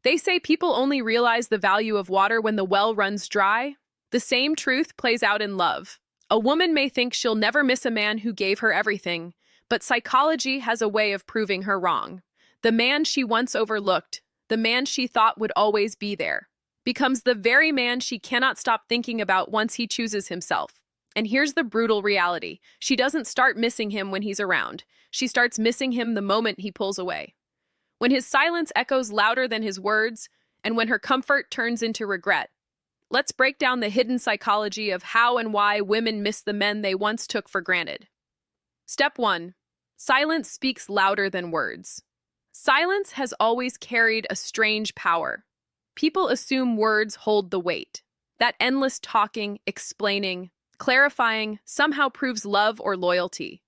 They say people only realize the value of water when the well runs dry. The same truth plays out in love. A woman may think she'll never miss a man who gave her everything, but psychology has a way of proving her wrong. The man she once overlooked, the man she thought would always be there, becomes the very man she cannot stop thinking about once he chooses himself. And here's the brutal reality. She doesn't start missing him when he's around. She starts missing him the moment he pulls away. When his silence echoes louder than his words, and when her comfort turns into regret. Let's break down the hidden psychology of how and why women miss the men they once took for granted. Step 1. Silence speaks louder than words. Silence has always carried a strange power. People assume words hold the weight. That endless talking, explaining, clarifying somehow proves love or loyalty.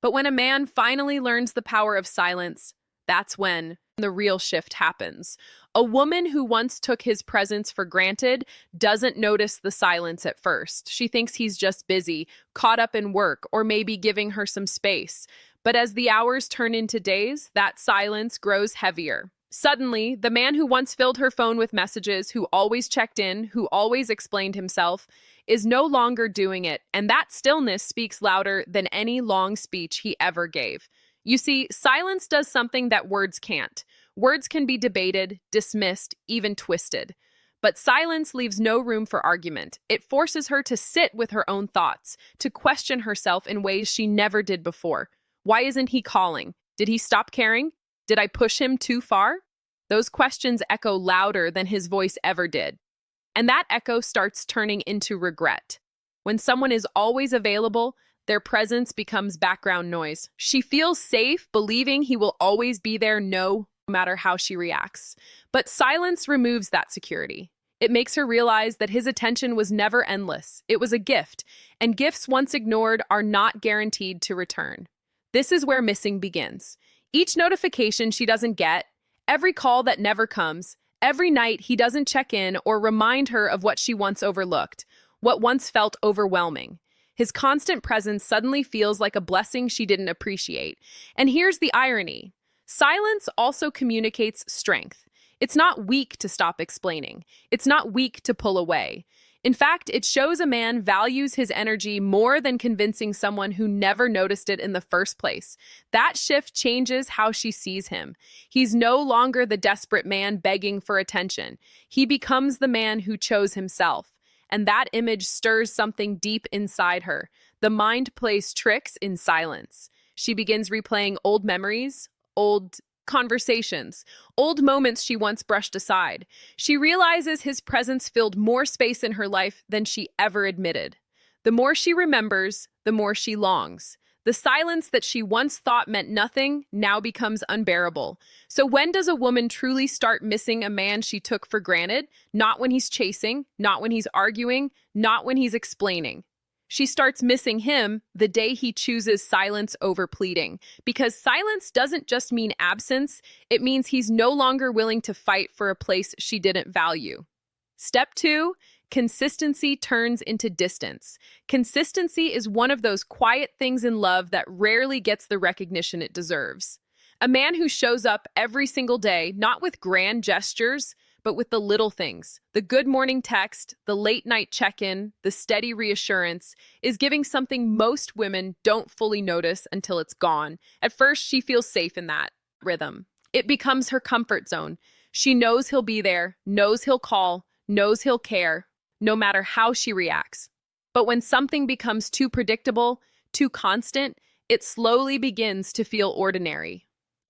But when a man finally learns the power of silence, that's when the real shift happens. A woman who once took his presence for granted doesn't notice the silence at first. She thinks he's just busy, caught up in work, or maybe giving her some space. But as the hours turn into days, that silence grows heavier. Suddenly, the man who once filled her phone with messages, who always checked in, who always explained himself, is no longer doing it, and that stillness speaks louder than any long speech he ever gave. You see, silence does something that words can't. Words can be debated, dismissed, even twisted. But silence leaves no room for argument. It forces her to sit with her own thoughts, to question herself in ways she never did before. Why isn't he calling? Did he stop caring? Did I push him too far? Those questions echo louder than his voice ever did. And that echo starts turning into regret. When someone is always available, their presence becomes background noise. She feels safe, believing he will always be there, no matter how she reacts. But silence removes that security. It makes her realize that his attention was never endless. It was a gift, and gifts once ignored are not guaranteed to return. This is where missing begins. Each notification she doesn't get, every call that never comes, every night he doesn't check in or remind her of what she once overlooked, what once felt overwhelming. His constant presence suddenly feels like a blessing she didn't appreciate. And here's the irony. Silence also communicates strength. It's not weak to stop explaining. It's not weak to pull away. In fact, it shows a man values his energy more than convincing someone who never noticed it in the first place. That shift changes how she sees him. He's no longer the desperate man begging for attention. He becomes the man who chose himself. And that image stirs something deep inside her. The mind plays tricks in silence. She begins replaying old memories, old conversations, old moments she once brushed aside. She realizes his presence filled more space in her life than she ever admitted. The more she remembers, the more she longs. The silence that she once thought meant nothing now becomes unbearable. So when does a woman truly start missing a man she took for granted? Not when he's chasing, not when he's arguing, not when he's explaining. She starts missing him the day he chooses silence over pleading. Because silence doesn't just mean absence, it means he's no longer willing to fight for a place she didn't value. Step 2. Consistency turns into distance. Consistency is one of those quiet things in love that rarely gets the recognition it deserves. A man who shows up every single day, not with grand gestures, but with the little things, the good morning text, the late night check-in, the steady reassurance, is giving something most women don't fully notice until it's gone. At first, she feels safe in that rhythm. It becomes her comfort zone. She knows he'll be there, knows he'll call, knows he'll care, no matter how she reacts. But when something becomes too predictable, too constant, it slowly begins to feel ordinary.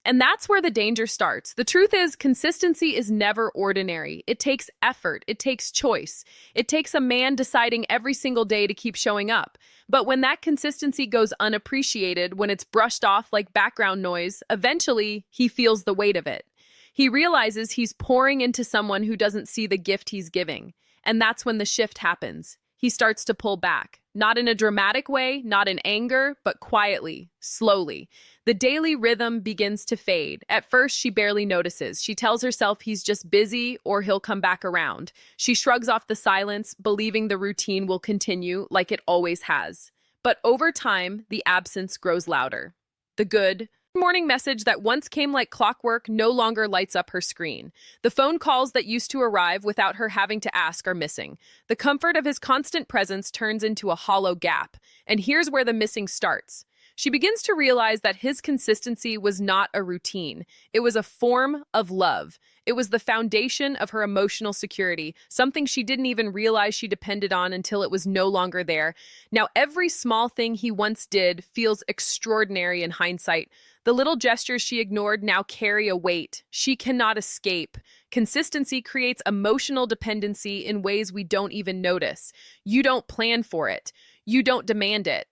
And that's where the danger starts. The truth is, consistency is never ordinary. It takes effort. It takes choice. It takes a man deciding every single day to keep showing up. But when that consistency goes unappreciated, when it's brushed off like background noise, eventually he feels the weight of it. He realizes he's pouring into someone who doesn't see the gift he's giving. And that's when the shift happens. He starts to pull back, not in a dramatic way, not in anger, but quietly, slowly. The daily rhythm begins to fade. At first, she barely notices. She tells herself he's just busy or he'll come back around. She shrugs off the silence, believing the routine will continue like it always has. But over time, the absence grows louder. The good Morning message that once came like clockwork no longer lights up her screen. The phone calls that used to arrive without her having to ask are missing. The comfort of his constant presence turns into a hollow gap. And here's where the missing starts. She begins to realize that his consistency was not a routine. It was a form of love. It was the foundation of her emotional security, something she didn't even realize she depended on until it was no longer there. Now, every small thing he once did feels extraordinary in hindsight. The little gestures she ignored now carry a weight she cannot escape. Consistency creates emotional dependency in ways we don't even notice. You don't plan for it. You don't demand it.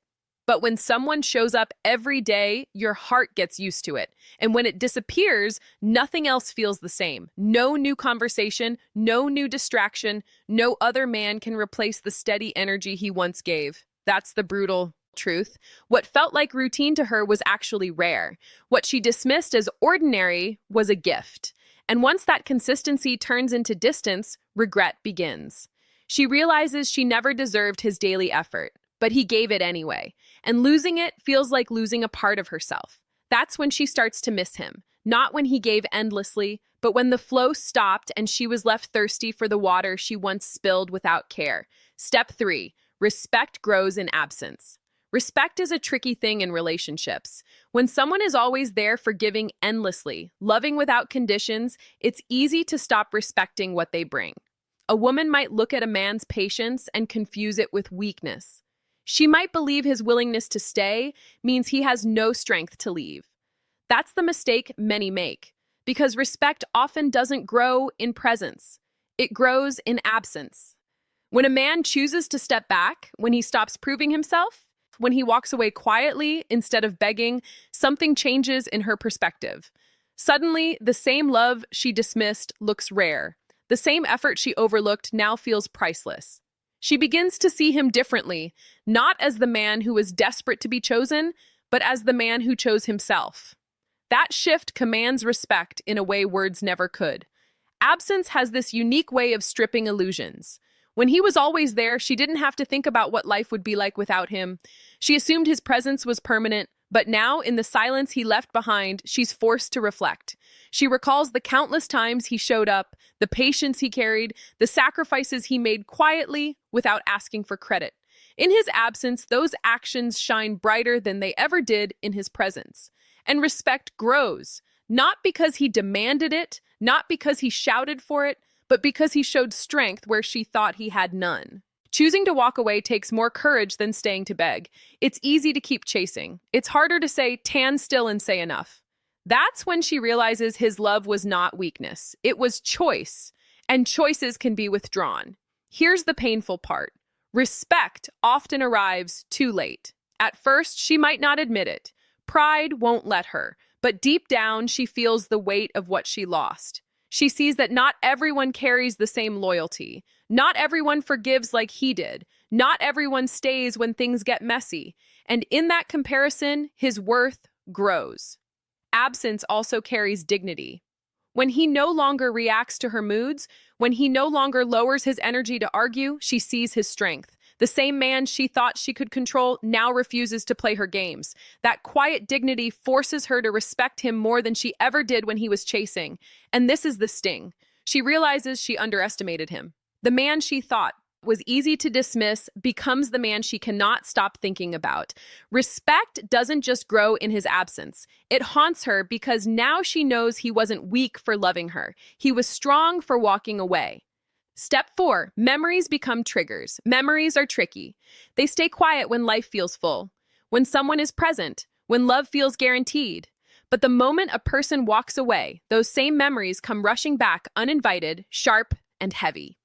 But when someone shows up every day, your heart gets used to it. And when it disappears, nothing else feels the same. No new conversation, no new distraction, no other man can replace the steady energy he once gave. That's the brutal truth. What felt like routine to her was actually rare. What she dismissed as ordinary was a gift. And once that consistency turns into distance, regret begins. She realizes she never deserved his daily effort, but he gave it anyway. And losing it feels like losing a part of herself. That's when she starts to miss him. Not when he gave endlessly, but when the flow stopped and she was left thirsty for the water she once spilled without care. Step 3, respect grows in absence. Respect is a tricky thing in relationships. When someone is always there forgiving endlessly, loving without conditions, it's easy to stop respecting what they bring. A woman might look at a man's patience and confuse it with weakness. She might believe his willingness to stay means he has no strength to leave. That's the mistake many make, because respect often doesn't grow in presence. It grows in absence. When a man chooses to step back, when he stops proving himself, when he walks away quietly instead of begging, something changes in her perspective. Suddenly, the same love she dismissed looks rare. The same effort she overlooked now feels priceless. She begins to see him differently, not as the man who was desperate to be chosen, but as the man who chose himself. That shift commands respect in a way words never could. Absence has this unique way of stripping illusions. When he was always there, she didn't have to think about what life would be like without him. She assumed his presence was permanent, but now, in the silence he left behind, she's forced to reflect. She recalls the countless times he showed up, the patience he carried, the sacrifices he made quietly without asking for credit. In his absence, those actions shine brighter than they ever did in his presence. And respect grows, not because he demanded it, not because he shouted for it, but because he showed strength where she thought he had none. Choosing to walk away takes more courage than staying to beg. It's easy to keep chasing. It's harder to say, "Tan still and say enough." That's when she realizes his love was not weakness. It was choice, and choices can be withdrawn. Here's the painful part. Respect often arrives too late. At first, she might not admit it. Pride won't let her, but deep down, she feels the weight of what she lost. She sees that not everyone carries the same loyalty. Not everyone forgives like he did. Not everyone stays when things get messy. And in that comparison, his worth grows. Absence also carries dignity. When he no longer reacts to her moods, when he no longer lowers his energy to argue, she sees his strength. The same man she thought she could control now refuses to play her games. That quiet dignity forces her to respect him more than she ever did when he was chasing. And this is the sting. She realizes she underestimated him. The man she thought was easy to dismiss becomes the man she cannot stop thinking about. Respect doesn't just grow in his absence. It haunts her because now she knows he wasn't weak for loving her. He was strong for walking away. Step 4, memories become triggers. Memories are tricky. They stay quiet when life feels full, when someone is present, when love feels guaranteed. But the moment a person walks away, those same memories come rushing back uninvited, sharp, and heavy.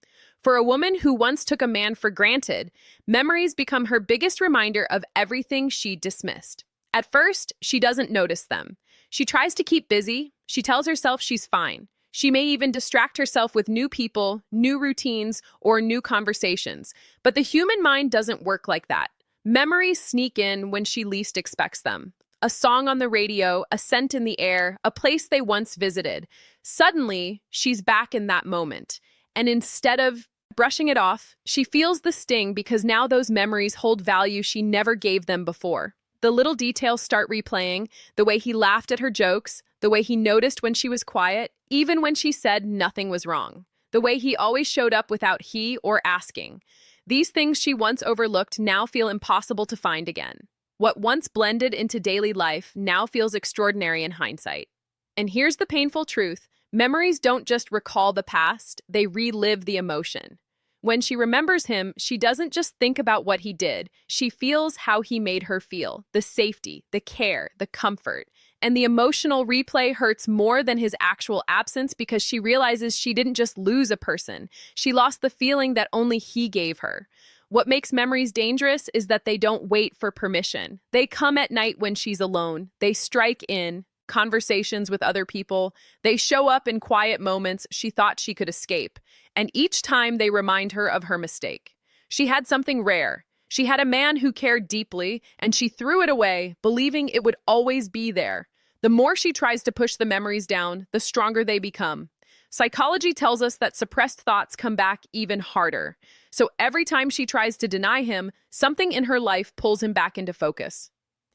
For a woman who once took a man for granted, memories become her biggest reminder of everything she dismissed. At first, she doesn't notice them. She tries to keep busy. She tells herself she's fine. She may even distract herself with new people, new routines, or new conversations. But the human mind doesn't work like that. Memories sneak in when she least expects them. A song on the radio, a scent in the air, a place they once visited. Suddenly, she's back in that moment. And instead of brushing it off, she feels the sting because now those memories hold value she never gave them before. The little details start replaying, the way he laughed at her jokes, the way he noticed when she was quiet, even when she said nothing was wrong, the way he always showed up without he or asking. These things she once overlooked now feel impossible to find again. What once blended into daily life now feels extraordinary in hindsight. And here's the painful truth. Memories don't just recall the past, they relive the emotion. When she remembers him, she doesn't just think about what he did. She feels how he made her feel, the safety, the care, the comfort. And the emotional replay hurts more than his actual absence because she realizes she didn't just lose a person. She lost the feeling that only he gave her. What makes memories dangerous is that they don't wait for permission. They come at night when she's alone. They strike in conversations with other people. They show up in quiet moments she thought she could escape. And each time they remind her of her mistake. She had something rare. She had a man who cared deeply, and she threw it away, believing it would always be there. The more she tries to push the memories down, the stronger they become. Psychology tells us that suppressed thoughts come back even harder. So every time she tries to deny him, something in her life pulls him back into focus.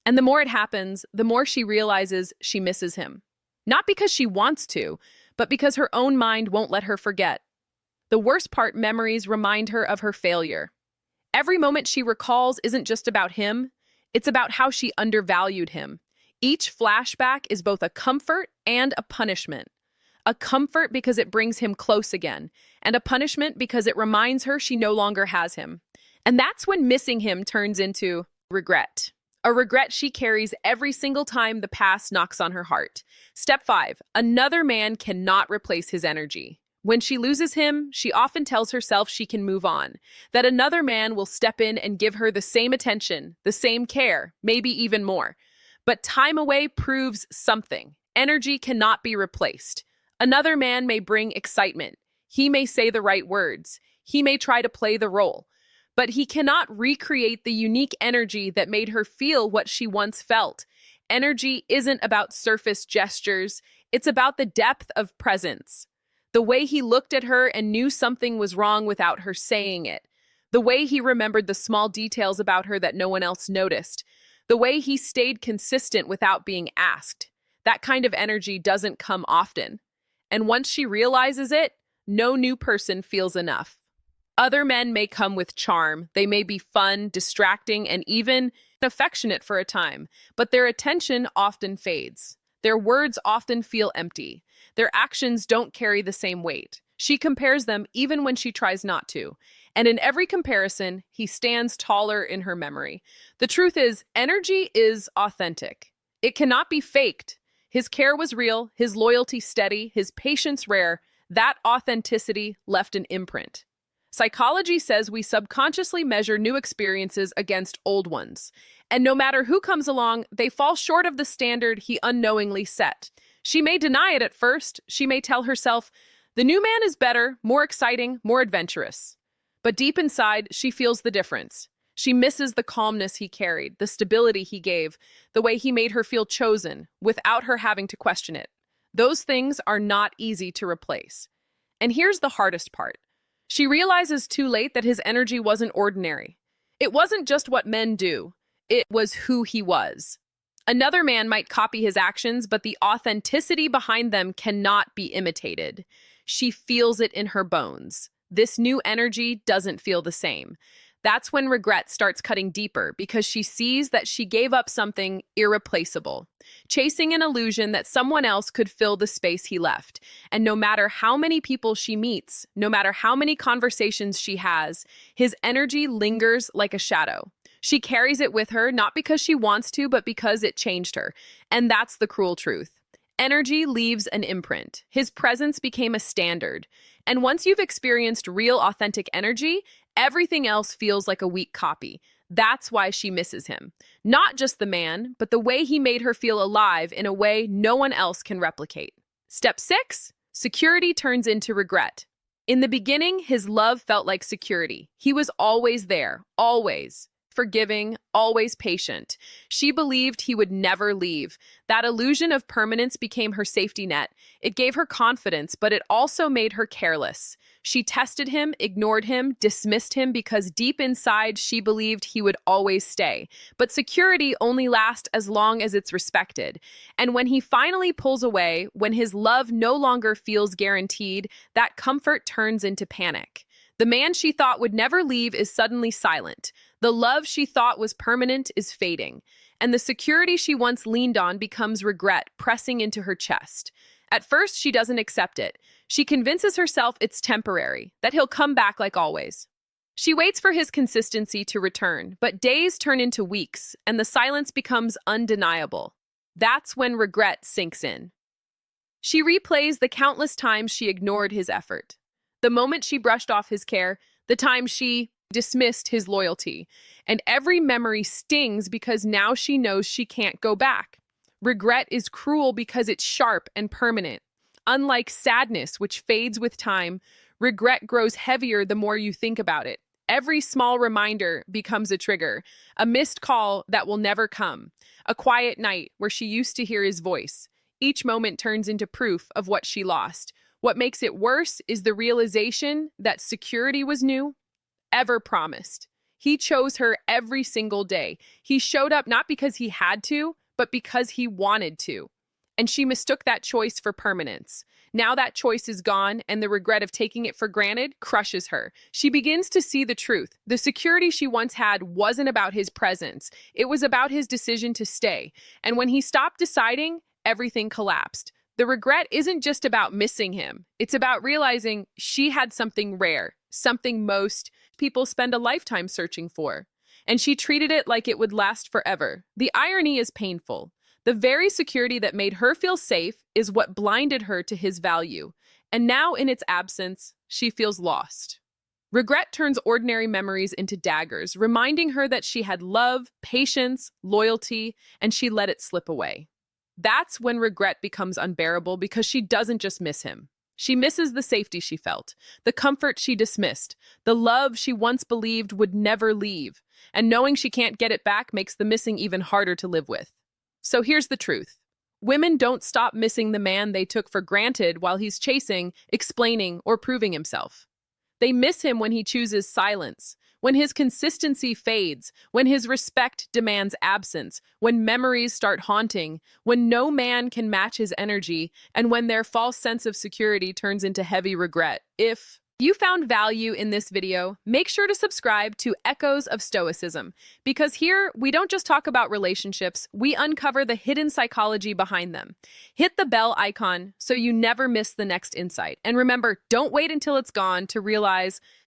And the more it happens, the more she realizes she misses him. Not because she wants to, but because her own mind won't let her forget. The worst part, memories remind her of her failure. Every moment she recalls isn't just about him, it's about how she undervalued him. Each flashback is both a comfort and a punishment. A comfort because it brings him close again, and a punishment because it reminds her she no longer has him. And that's when missing him turns into regret. A regret she carries every single time the past knocks on her heart. Step 5. Another man cannot replace his energy. When she loses him, she often tells herself she can move on, that another man will step in and give her the same attention, the same care, maybe even more. But time away proves something. Energy cannot be replaced. Another man may bring excitement. He may say the right words. He may try to play the role. But he cannot recreate the unique energy that made her feel what she once felt. Energy isn't about surface gestures. It's about the depth of presence. The way he looked at her and knew something was wrong without her saying it. The way he remembered the small details about her that no one else noticed. The way he stayed consistent without being asked. That kind of energy doesn't come often. And once she realizes it, no new person feels enough. Other men may come with charm. They may be fun, distracting, and even affectionate for a time, but their attention often fades. Their words often feel empty. Their actions don't carry the same weight. She compares them even when she tries not to. And in every comparison, he stands taller in her memory. The truth is, energy is authentic. It cannot be faked. His care was real, his loyalty steady, his patience rare. That authenticity left an imprint. Psychology says we subconsciously measure new experiences against old ones. And no matter who comes along, they fall short of the standard he unknowingly set. She may deny it at first. She may tell herself, the new man is better, more exciting, more adventurous. But deep inside, she feels the difference. She misses the calmness he carried, the stability he gave, the way he made her feel chosen, without her having to question it. Those things are not easy to replace. And here's the hardest part. She realizes too late that his energy wasn't ordinary. It wasn't just what men do. It was who he was. Another man might copy his actions, but the authenticity behind them cannot be imitated. She feels it in her bones. This new energy doesn't feel the same. That's when regret starts cutting deeper because she sees that she gave up something irreplaceable, chasing an illusion that someone else could fill the space he left. And no matter how many people she meets, no matter how many conversations she has, his energy lingers like a shadow. She carries it with her, not because she wants to, but because it changed her. And that's the cruel truth. Energy leaves an imprint. His presence became a standard. And once you've experienced real, authentic energy, everything else feels like a weak copy. That's why she misses him. Not just the man, but the way he made her feel alive in a way no one else can replicate. Step 6, security turns into regret. In the beginning, his love felt like security. He was always there, always. forgiving, always patient. She believed he would never leave. That illusion of permanence became her safety net. It gave her confidence, but it also made her careless. She tested him, ignored him, dismissed him because deep inside she believed he would always stay. But security only lasts as long as it's respected. And when he finally pulls away, when his love no longer feels guaranteed, that comfort turns into panic. The man she thought would never leave is suddenly silent. The love she thought was permanent is fading. And the security she once leaned on becomes regret pressing into her chest. At first, she doesn't accept it. She convinces herself it's temporary, that he'll come back like always. She waits for his consistency to return, but days turn into weeks, and the silence becomes undeniable. That's when regret sinks in. She replays the countless times she ignored his effort. The moment she brushed off his care, the time she dismissed his loyalty. And every memory stings because now she knows she can't go back. Regret is cruel because it's sharp and permanent. Unlike sadness, which fades with time, regret grows heavier the more you think about it. Every small reminder becomes a trigger, a missed call that will never come, a quiet night where she used to hear his voice. Each moment turns into proof of what she lost. What makes it worse is the realization that security was new, ever promised. He chose her every single day. He showed up not because he had to, but because he wanted to. And she mistook that choice for permanence. Now that choice is gone, and the regret of taking it for granted crushes her. She begins to see the truth. The security she once had wasn't about his presence. It was about his decision to stay. And when he stopped deciding, everything collapsed. The regret isn't just about missing him. It's about realizing she had something rare, something most people spend a lifetime searching for. And she treated it like it would last forever. The irony is painful. The very security that made her feel safe is what blinded her to his value. And now, in its absence, she feels lost. Regret turns ordinary memories into daggers, reminding her that she had love, patience, loyalty, and she let it slip away. That's when regret becomes unbearable because she doesn't just miss him. She misses the safety she felt, the comfort she dismissed, the love she once believed would never leave. And knowing she can't get it back makes the missing even harder to live with. So here's the truth. Women don't stop missing the man they took for granted while he's chasing, explaining, or proving himself. They miss him when he chooses silence, when his consistency fades, when his respect demands absence, when memories start haunting, when no man can match his energy, and when their false sense of security turns into heavy regret. If you found value in this video, make sure to subscribe to Echoes of Stoicism, because here we don't just talk about relationships, we uncover the hidden psychology behind them. Hit the bell icon so you never miss the next insight. And remember, don't wait until it's gone to realize